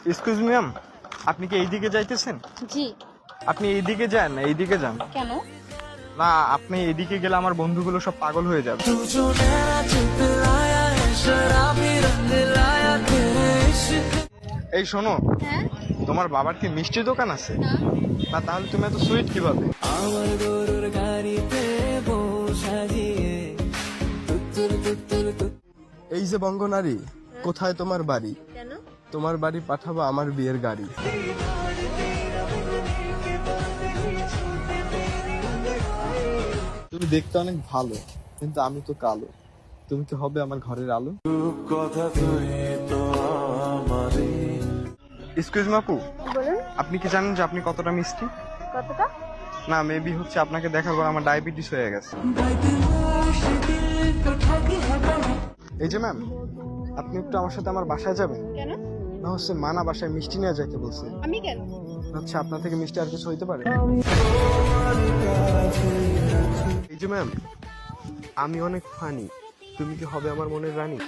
Excuse me ma'am, আপনি কি এইদিকে যাইতেছেন? জি। আপনি এইদিকে যান না, এইদিকে যান। কেন? না, আপনি এইদিকে গেলে আমার বন্ধুগুলো সব পাগল হয়ে যাবে। এই শোনো, হ্যাঁ। তোমার বাবার কি মিষ্টির দোকান আছে? না। না, তাহলে তুমি এত সুইট কিভাবে? আমার গরুর গাড়িতে বউ সাজিয়ে তুত্তুর তুত্তুর তুত্তুর। এই যে বঙ্গনারী, কোথায় তোমার বাড়ি? কেন? তোমার বাড়ি পাঠাবো আমার বিয়ের গাড়ি। তুমি দেখতে অনেক ভালো, কিন্তু আমি তো কালো। তুমি কি হবে আমার ঘরের আলো? এক্সকিউজ মি আপু, বলুন। আপনি কি জানেন যে আপনি কতটা মিষ্টি? কতটা? না, মেবি হচ্ছে আপনাকে দেখার পর আমার ডায়াবেটিস হয়ে গেছে। এই যে ম্যাম, আপনি একটু আমার সাথে আমার বাসায় যাবেন? কেন? না হচ্ছে মানা বাসায় মিষ্টি নিয়ে যাইতে বলছে। আমি কেন? আচ্ছা, আপনার থেকে মিষ্টি আর কিছু হইতে পারে? এই যে ম্যাম, আমি অনেক ফানি, তুমি কি হবে আমার মনের রানী?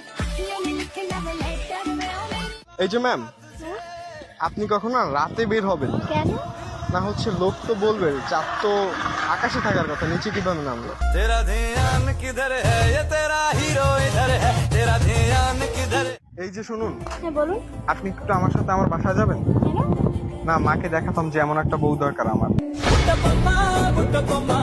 এই যে ম্যাম, আপনি কখনো রাতে বের হবেন না। কেন? না হচ্ছে লোক তো বলবে চাঁদ তো আকাশে থাকার কথা, নিচে কিভাবে নামলো। तेरा ध्यान किधर है ये तेरा हीरो इधर है तेरा ध्यान किधर। এই যে শুনুন, হ্যাঁ বলুন। আপনি একটু আমার সাথে আমার বাসায় যাবেন? কেন? না, মাকে দেখাতাম যে এমন একটা বউ দরকার আমার। बुट्टा पम्मा